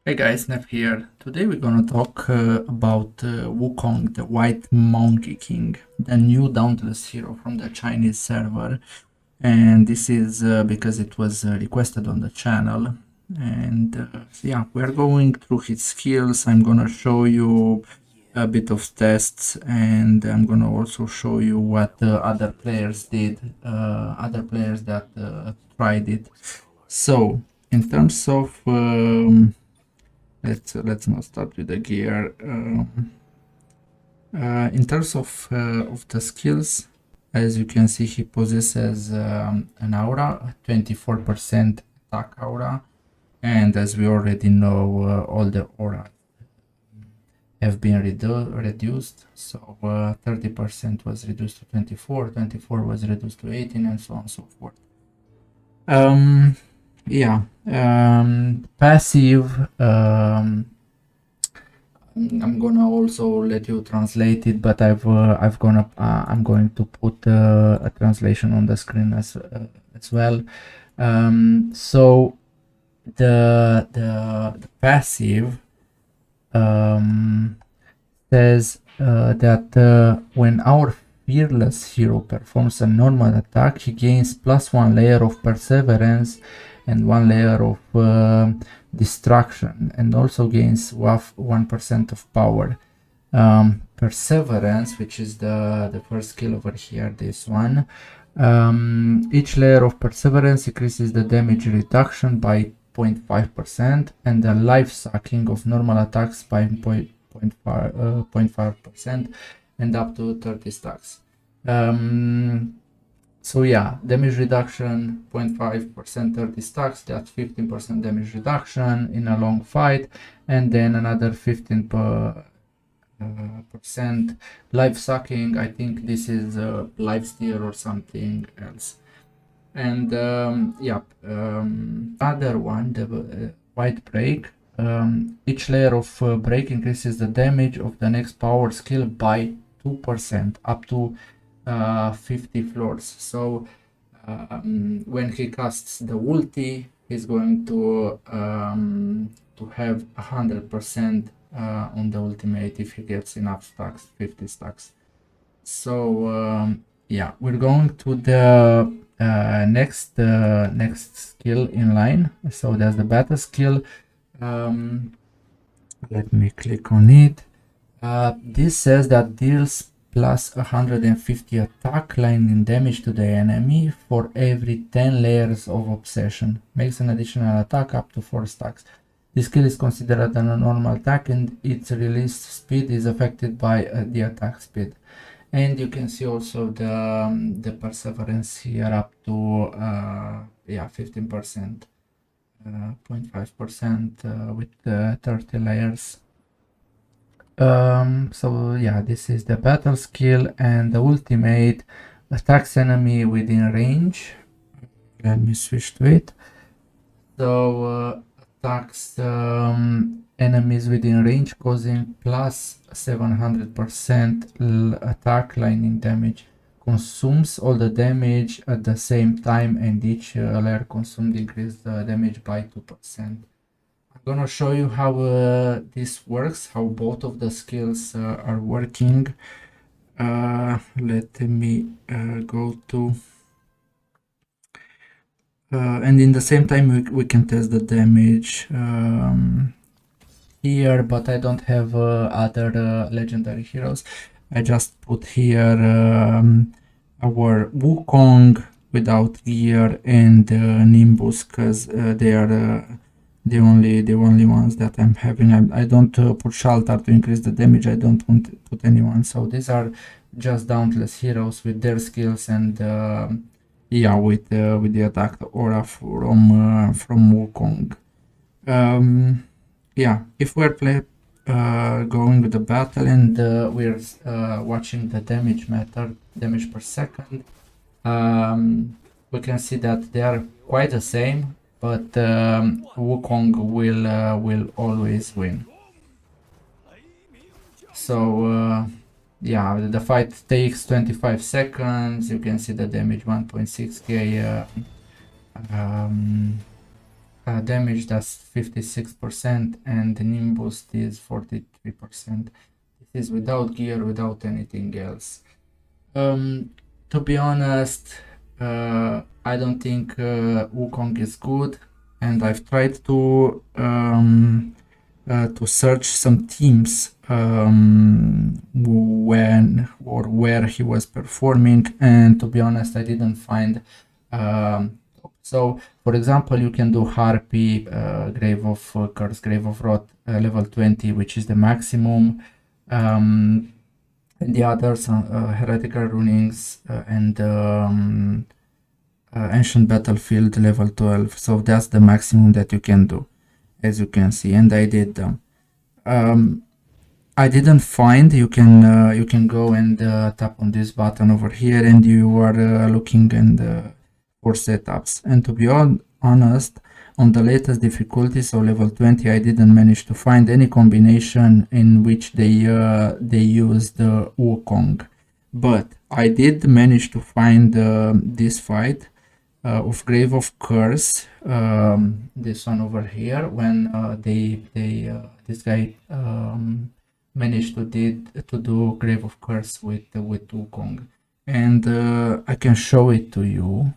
Hey guys, Nev here. Today we're gonna talk about Wukong, the White Monkey King, the new Dauntless hero from the Chinese server. And this is because it was requested on the channel. And yeah, we're going through his skills. I'm gonna show you a bit of tests, and I'm gonna also show you what other players did, other players that tried it. So, in terms of let's not start with the gear. In terms of the skills, as you can see, he possesses an aura, 24% attack aura, and as we already know, all the aura have been reduced. So 30% was reduced to 24, 24 was reduced to 18, and so on and so forth. Yeah, passive. I'm gonna also let you translate it, but I'm going to put a translation on the screen as well. So the passive says that when our fearless hero performs a normal attack, he gains +1 layer of perseverance and 1 layer of distraction, and also gains 1% of power. Perseverance, which is the first skill over here, this one. Each layer of perseverance increases the damage reduction by 0.5% and the life sucking of normal attacks by 0.5% and up to 30 stacks. So yeah, damage reduction 0.5%, 30 stacks, that's 15% damage reduction in a long fight, and then another 15% life sucking. I think this is life steal or something else. And other one, the white break. Each layer of break increases the damage of the next power skill by 2% up to 50 floors. So when he casts the ulti, he's going to have 100% on the ultimate if he gets enough stacks, 50 stacks. So yeah, we're going to the next skill in line. So there's the battle skill. Let me click on it. This says that deals plus 150 attack lightning damage to the enemy for every 10 layers of obsession. Makes an additional attack up to 4 stacks. This skill is considered a normal attack and its release speed is affected by the attack speed. And you can see also the perseverance here up to 15%, 0.5% with 30 layers. So yeah, this is the battle skill, and the ultimate attacks enemy within range. Let me switch to it. So attacks enemies within range, causing plus 700% attack lightning damage. Consumes all the damage at the same time, and each layer consumed increases the damage by 2%. I'm gonna show you how this works, how both of the skills are working. Let me go to and in the same time we can test the damage here, but I don't have other legendary heroes. I just put here our Wukong without gear and Nimbus, because they are the only ones that I'm having. I don't put Shaltar to increase the damage. I don't want to put anyone. So these are just Dauntless heroes with their skills, and yeah, with the attack aura from Wukong. Yeah, if we're going with the battle and we're watching the damage meter, damage per second, we can see that they are quite the same, but Wukong will always win. So yeah, the fight takes 25 seconds. You can see the damage 1.6k. damage, that's 56%, and the Nimbus is 43%. This is without gear, without anything else. To be honest, I don't think Wukong is good, and I've tried to search some teams when or where he was performing, and to be honest, I didn't find. So, for example, you can do Harpy, Grave of Curse, Grave of Wrath, level 20, which is the maximum. And the others, Heretical Runings and Ancient Battlefield level 12. So that's the maximum that you can do, as you can see, and I did them. I didn't find. You can go and tap on this button over here, and you are looking and for setups. And to be honest, on the latest difficulty, so level 20, I didn't manage to find any combination in which they used the Wukong, but I did manage to find this fight of Grave of Curse, this one over here, when this guy managed to do Grave of Curse with Wukong, and I can show it to you.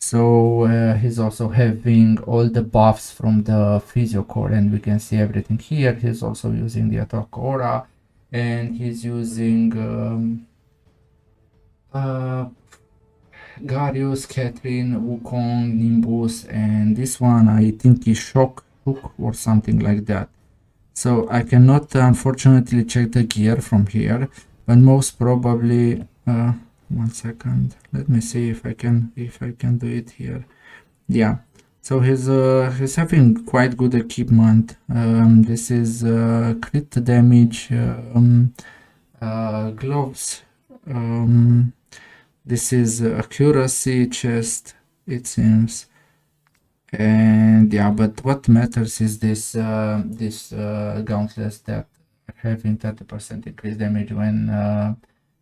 So he's also having all the buffs from the Physio Core, and we can see everything here. He's also using the Attack Aura, and he's using Garius, Catherine, Wukong, Nimbus, and this one I think is Shock or something like that. So I cannot unfortunately check the gear from here, but most probably 1 second, let me see if I can do it here. Yeah, so he's having quite good equipment. This is crit damage, gloves, this is accuracy, chest, it seems. And yeah, but what matters is this gauntlets that are having 30% increased damage when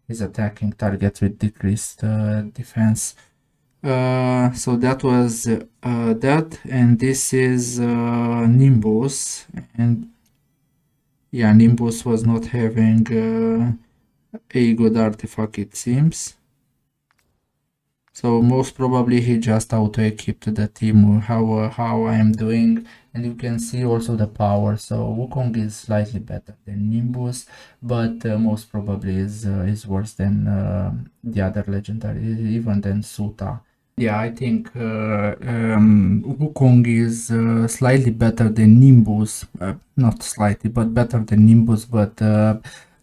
is attacking targets with decreased defense. So that was that, and this is Nimbus, and yeah, Nimbus was not having a good artifact, it seems. So most probably he just auto-equipped the team how I am doing, and you can see also the power. So Wukong is slightly better than Nimbus, but most probably is worse than the other legendary, even than Suta. Yeah, I think Wukong is slightly better than Nimbus, not slightly, but better than Nimbus, but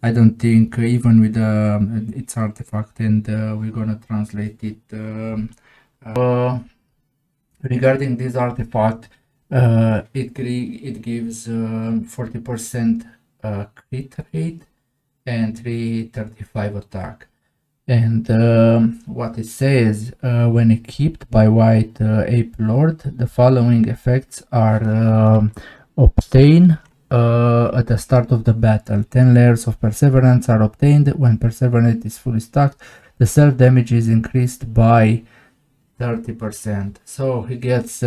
I don't think even with its artifact, and we're gonna translate it. Regarding this artifact, it gives 40% crit rate and 335 attack. And what it says, when equipped by White Ape Lord, the following effects are obtained at the start of the battle. 10 layers of perseverance are obtained when perseverance is fully stacked. The self damage is increased by 30%. So he gets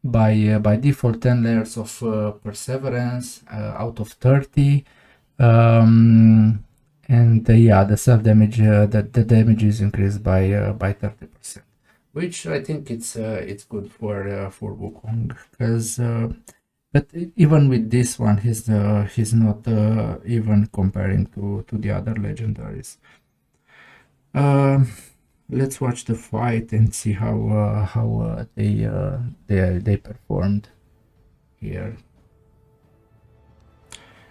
by default 10 layers of perseverance out of 30. And yeah, the self damage, the damage is increased by 30%, which I think it's good for Wukong, because but even with this one, he's not even comparing to the other legendaries. Let's watch the fight and see how they performed here.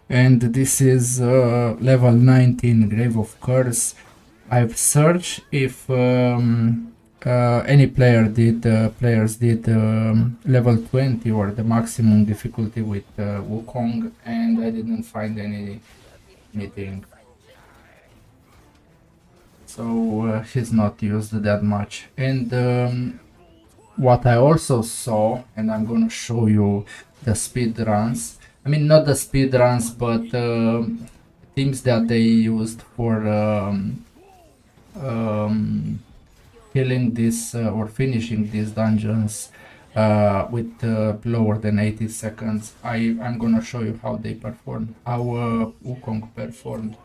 And this is level 19 Grave of Curse. I've searched if any players did level 20 or the maximum difficulty with Wukong, and I didn't find anything. So he's not used that much. And what I also saw, and I'm gonna show you the speed runs. I mean, not the speed runs, but teams that they used for killing this or finishing these dungeons with lower than 80 seconds. I'm gonna show you how they perform, how Wukong performed.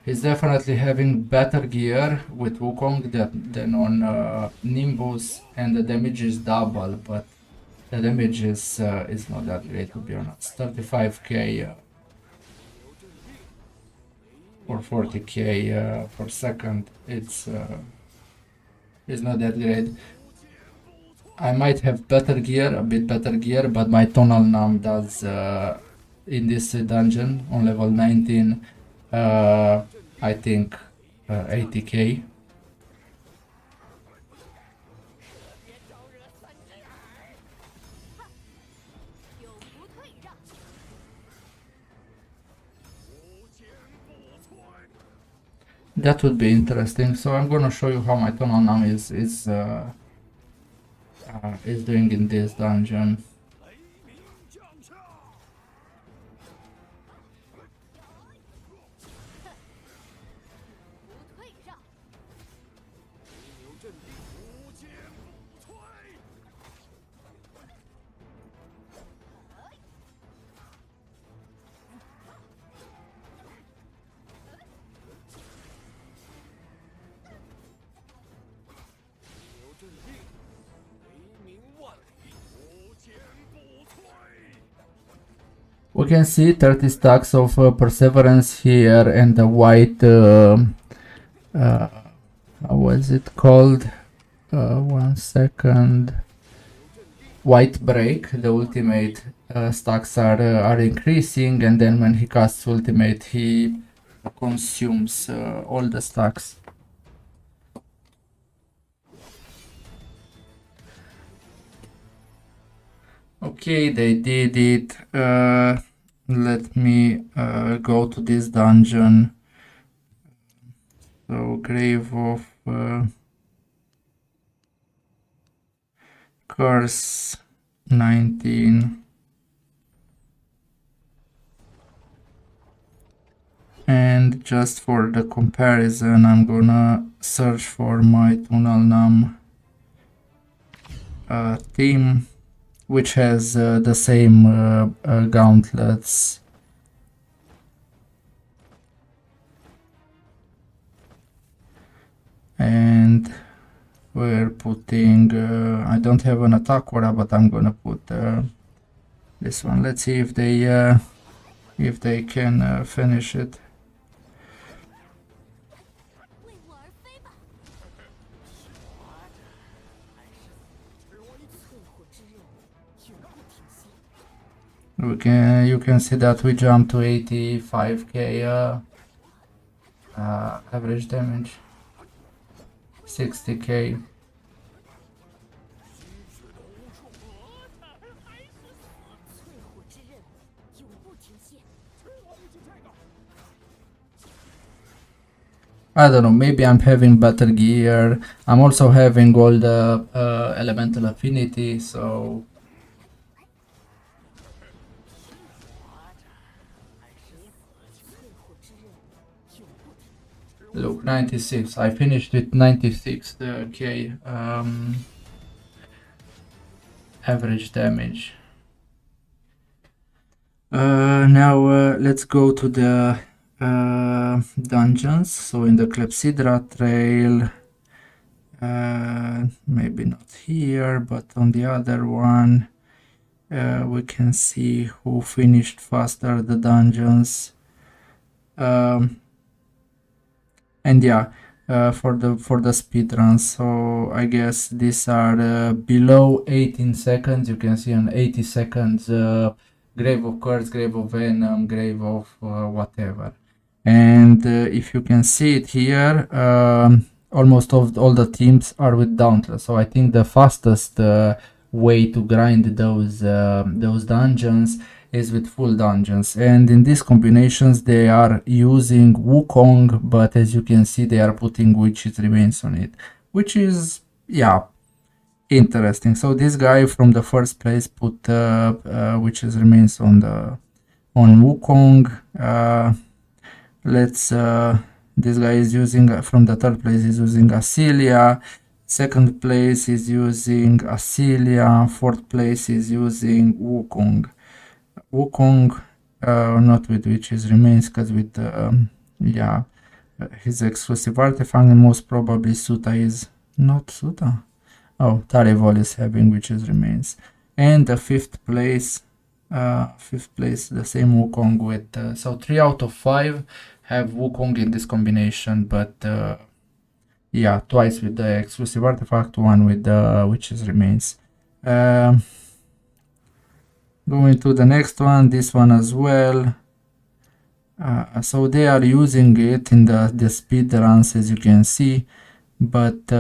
He's definitely having better gear with Wukong than on Nimbus, and the damage is double, but the damage is not that great, to be honest. 35k or 40k per second. It's not that great. I might have better gear, a bit better gear, but my tonal num does in this dungeon on level 19. I think 80k. That would be interesting. So I'm gonna show you how my tonal num is doing in this dungeon. We can see 30 stacks of perseverance here, and the white how was it called? 1 second. White break, the ultimate stacks are increasing, and then when he casts ultimate, he consumes all the stacks. Okay, they did it. Let me go to this dungeon. So, Grave of Curse 19. And just for the comparison, I'm gonna search for my tonal num team, which has the same gauntlets. And we're putting, I don't have an attack aura, but I'm gonna put this one. Let's see if they can finish it. You can see that we jumped to 85k average damage, 60k. I don't know, maybe I'm having better gear. I'm also having all the elemental affinity, so look, 96. I finished with 96k average damage. Now let's go to the dungeons. So in the Clepsydra Trail, maybe not here, but on the other one, we can see who finished faster the dungeons. And yeah, for the speedruns, so I guess these are below 18 seconds. You can see on 80 seconds Grave of Curse, Grave of Venom, Grave of whatever. And if you can see it here, almost all the teams are with Dauntless. So I think the fastest way to grind those dungeons is with full dungeons, and in these combinations they are using Wukong, but as you can see they are putting Witch's Remains on it, which is, yeah, interesting. So this guy from the first place put Witch's Remains on Wukong. Let's this guy is using from the third place is using Asilia, second place is using Asilia, fourth place is using Wukong. Not with Witches Remains, because with yeah, his exclusive artifact, and most probably Suta is not Suta. Oh, Tarevol is having Witches Remains. And the fifth place, the same Wukong with so 3 out of 5 have Wukong in this combination, but yeah, twice with the exclusive artifact, one with the Witches Remains. Going to the next one, this one as well. So they are using it in the speed runs, as you can see, but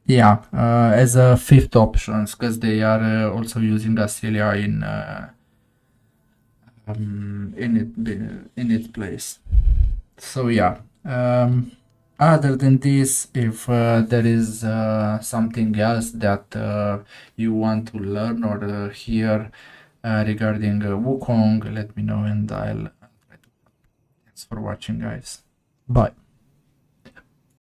yeah, as a fifth option, because they are also using Asilia in its place. So yeah, other than this, if there is something else that you want to learn or hear regarding Wukong, let me know and I'll try to. Thanks for watching, guys. Bye.